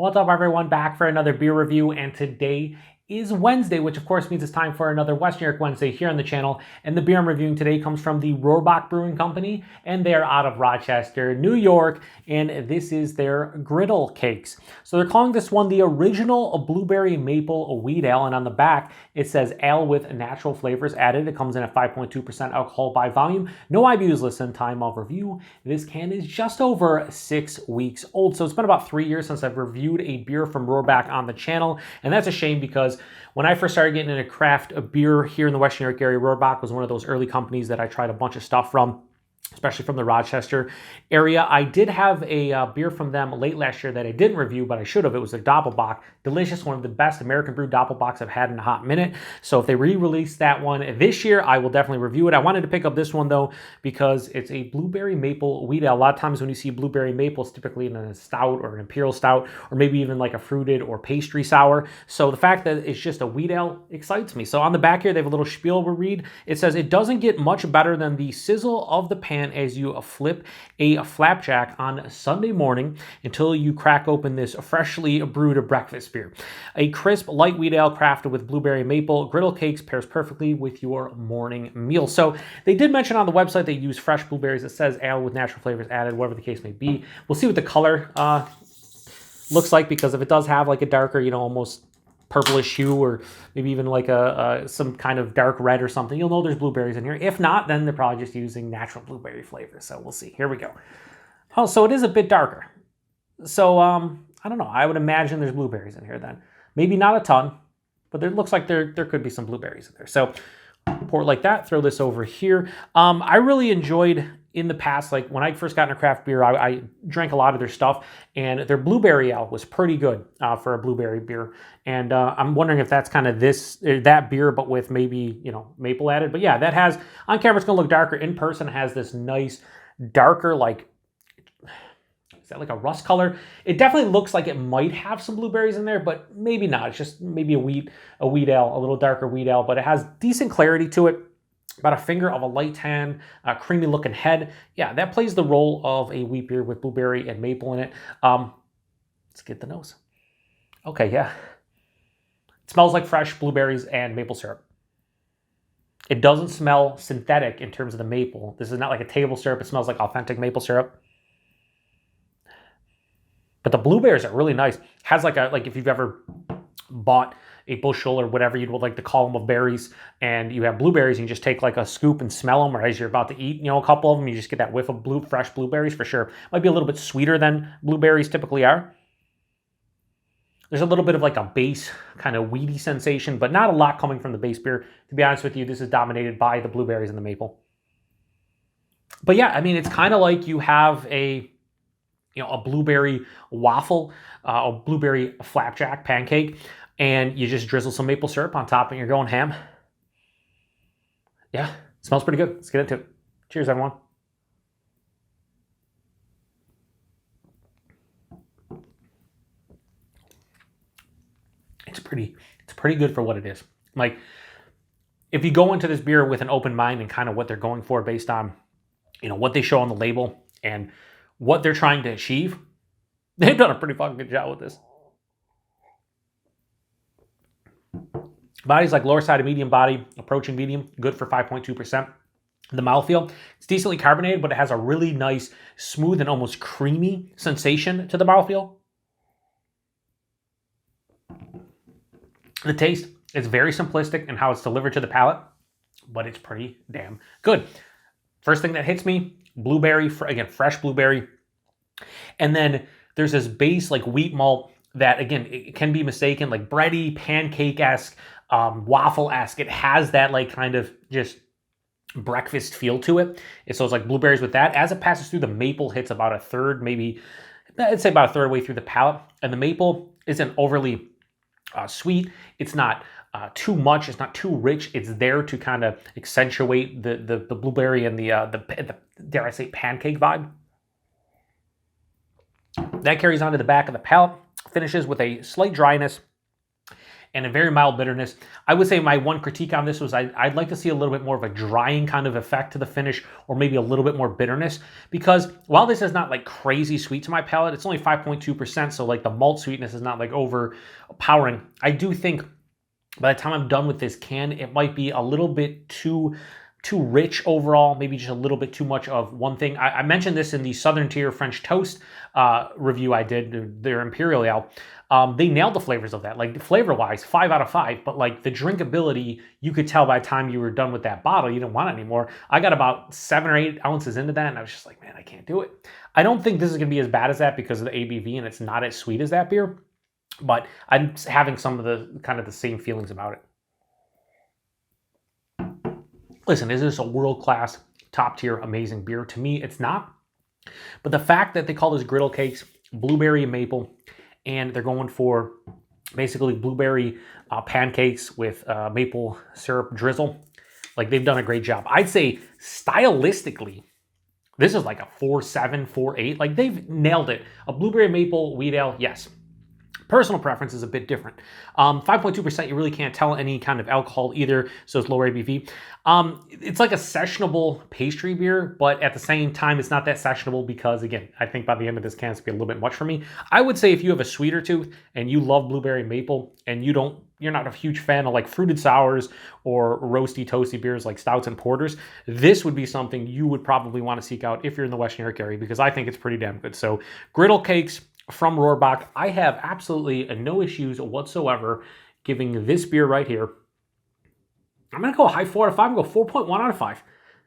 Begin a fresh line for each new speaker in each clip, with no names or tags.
What's up, everyone? Back for another beer review, and today is Wednesday, which of course means it's time for another West New York Wednesday here on the channel. And the beer I'm reviewing today comes from the Rohrbach Brewing Company, and they're out of Rochester, New York, and this is their Griddle Cakes. So they're calling this one the original blueberry maple wheat ale, and on the back it says ale with natural flavors added. It comes in at 5.2% alcohol by volume. No IBUs listed. Time of review. This can is just over 6 weeks old, so it's been about 3 years since I've reviewed a beer from Rohrbach on the channel, and that's a shame because when I first started getting into craft beer here in the West New York area, Rohrbach was one of those early companies that I tried a bunch of stuff from, especially from the Rochester area. I did have a beer from them late last year that I didn't review, but I should have. It was a Doppelbock. Delicious, one of the best American brewed Doppelbocks I've had in a hot minute. So if they re-release that one this year, I will definitely review it. I wanted to pick up this one though, because it's a blueberry maple wheat ale. A lot of times when you see blueberry maple, it's typically in a stout or an imperial stout, or maybe even like a fruited or pastry sour. So the fact that it's just a wheat ale excites me. So on the back here, they have a little spiel we'll read. It says, "It doesn't get much better than the sizzle of the pan as you flip a flapjack on Sunday morning until you crack open this freshly brewed breakfast beer. A crisp, light wheat ale crafted with blueberry maple Griddle Cakes pairs perfectly with your morning meal." So they did mention on the website they use fresh blueberries. It says ale with natural flavors added, whatever the case may be. We'll see what the color looks like, because if it does have like a darker, almost purplish hue, or maybe even like some kind of dark red or something, you'll know there's blueberries in here. If not, then they're probably just using natural blueberry flavors. So we'll see. Here we go. Oh, so it is a bit darker. So I don't know. I would imagine there's blueberries in here then. Maybe not a ton, but it looks like there could be some blueberries in there. So pour it like that. Throw this over here. I really enjoyed in the past, like when I first got into craft beer, I drank a lot of their stuff, and their blueberry ale was pretty good for a blueberry beer. And I'm wondering if that's kind of that beer, but with maybe, maple added. But yeah, that has, on camera it's going to look darker. In person, it has this nice darker, like, is that like a rust color? It definitely looks like it might have some blueberries in there, but maybe not. It's just maybe a wheat ale, a little darker wheat ale, but it has decent clarity to it. About a finger of a light tan, creamy looking head. Yeah, that plays the role of a wheat beer with blueberry and maple in it. Let's get the nose. Okay, yeah. It smells like fresh blueberries and maple syrup. It doesn't smell synthetic in terms of the maple. This is not like a table syrup. It smells like authentic maple syrup. But the blueberries are really nice. Has like if you've ever bought a bushel or whatever you would like to call them of berries, and you have blueberries, and you just take like a scoop and smell them, or as you're about to eat, a couple of them, you just get that whiff of fresh blueberries for sure. Might be a little bit sweeter than blueberries typically are. There's a little bit of like a base kind of weedy sensation, but not a lot coming from the base beer. To be honest with you, this is dominated by the blueberries and the maple. But yeah, I mean, it's kind of like you have a blueberry waffle, a blueberry flapjack pancake, and you just drizzle some maple syrup on top and you're going ham. Yeah, smells pretty good. Let's get into it. Cheers, everyone. It's pretty good for what it is. Like, if you go into this beer with an open mind and kind of what they're going for based on, what they show on the label and what they're trying to achieve, they've done a pretty fucking good job with this. Body's like lower side of medium body, approaching medium, good for 5.2%. The mouthfeel, it's decently carbonated, but it has a really nice, smooth, and almost creamy sensation to the mouthfeel. The taste is very simplistic in how it's delivered to the palate, but it's pretty damn good. First thing that hits me, blueberry, again, fresh blueberry. And then there's this base like wheat malt that, again, it can be mistaken, like bready, pancake-esque, waffle-esque. It has that like kind of just breakfast feel to it. And so it's like blueberries with that. As it passes through, the maple hits about a third, maybe, I'd say about a third way through the palate. And the maple isn't overly sweet. It's not too much. It's not too rich. It's there to kind of accentuate the blueberry and the dare I say, pancake vibe. That carries on to the back of the palate. Finishes with a slight dryness and a very mild bitterness. I would say my one critique on this was I'd like to see a little bit more of a drying kind of effect to the finish, or maybe a little bit more bitterness, because while this is not like crazy sweet to my palate, it's only 5.2%, so like the malt sweetness is not like overpowering. I do think by the time I'm done with this can, it might be a little bit too rich overall, maybe just a little bit too much of one thing. I mentioned this in the Southern Tier French Toast review I did, their Imperial Ale. They nailed the flavors of that. Like flavor-wise, 5 out of 5, but like the drinkability, you could tell by the time you were done with that bottle, you didn't want it anymore. I got about 7 or 8 ounces into that, and I was just like, man, I can't do it. I don't think this is gonna be as bad as that because of the ABV, and it's not as sweet as that beer, but I'm having some of the kind of the same feelings about it. Listen, is this a world-class, top-tier, amazing beer? To me, it's not. But the fact that they call this Griddle Cakes, blueberry and maple, and they're going for basically blueberry pancakes with maple syrup drizzle, like they've done a great job. I'd say stylistically, this is like a 4.7, 4.8. Like they've nailed it. A blueberry maple wheat ale, yes. Personal preference is a bit different. 5.2%, you really can't tell any kind of alcohol either, so it's lower ABV. It's like a sessionable pastry beer, but at the same time, it's not that sessionable because, again, I think by the end of this can, it's gonna be a little bit much for me. I would say if you have a sweeter tooth and you love blueberry maple and you're not a huge fan of like fruited sours or roasty, toasty beers like stouts and porters, this would be something you would probably want to seek out if you're in the Western New York area, because I think it's pretty damn good. So Griddle Cakes from Rohrbach, I have absolutely no issues whatsoever giving this beer right here. I'm going to go a high 4 out of 5. I'm going to go 4.1 out of 5.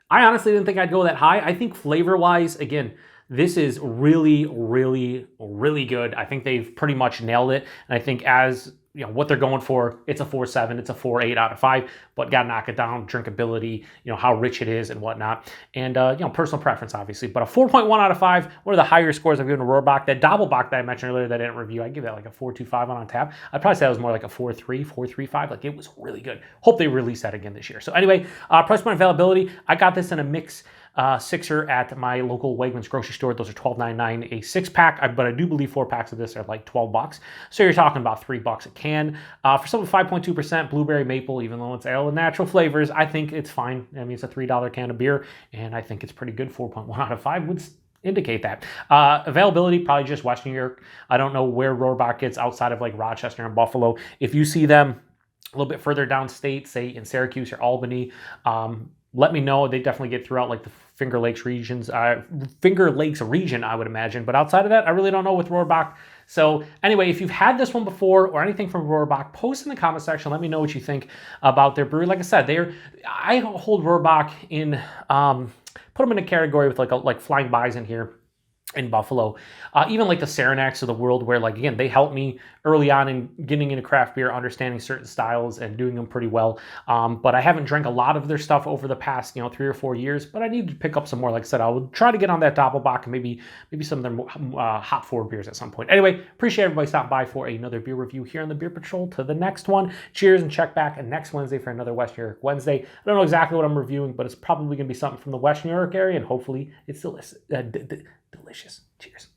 I honestly didn't think I'd go that high. I think flavor-wise, again, this is really, really, really good. I think they've pretty much nailed it. And I think as you know what they're going for, it's a 4.7, it's a 4.8 out of 5, but got to knock it down, drinkability, you know, how rich it is and whatnot. And, you know, personal preference, obviously, but a 4.1 out of 5, one of the higher scores I've given to Rohrbach. That Doppelbock that I mentioned earlier that I didn't review, I'd give that like a 4.25 on tap. I'd probably say it was more like a 4.3, 4.35. Like it was really good. Hope they release that again this year. So anyway, price point availability, I got this in a mix sixer at my local Wegmans grocery store. Those are $12.99 a 6-pack, but I do believe 4 packs of this are like $12. So you're talking about $3 a can. For some 5.2% blueberry maple, even though it's ale with natural flavors, I think it's fine. I mean, it's a $3 can of beer, and I think it's pretty good. 4.1 out of 5 would indicate that. Availability, probably just Western New York. I don't know where Rohrbach gets outside of like Rochester and Buffalo. If you see them a little bit further downstate, say in Syracuse or Albany, let me know. They definitely get throughout like the Finger Lakes region, I would imagine. But outside of that, I really don't know with Rohrbach. So anyway, if you've had this one before or anything from Rohrbach, post in the comment section. Let me know what you think about their brewery. Like I said, I hold Rohrbach in, put them in a category with like Flying Bison here in Buffalo, even like the Saranaks of the world, where like, again, they helped me early on in getting into craft beer, understanding certain styles and doing them pretty well. But I haven't drank a lot of their stuff over the past, 3 or 4 years, but I need to pick up some more. Like I said, I will try to get on that Doppelbock and maybe some of their hop forward beers at some point. Anyway, appreciate everybody stopping by for another beer review here on the Beer Patrol. To the next one, cheers, and check back next Wednesday for another West New York Wednesday. I don't know exactly what I'm reviewing, but it's probably going to be something from the West New York area, and hopefully it's delicious. Cheers.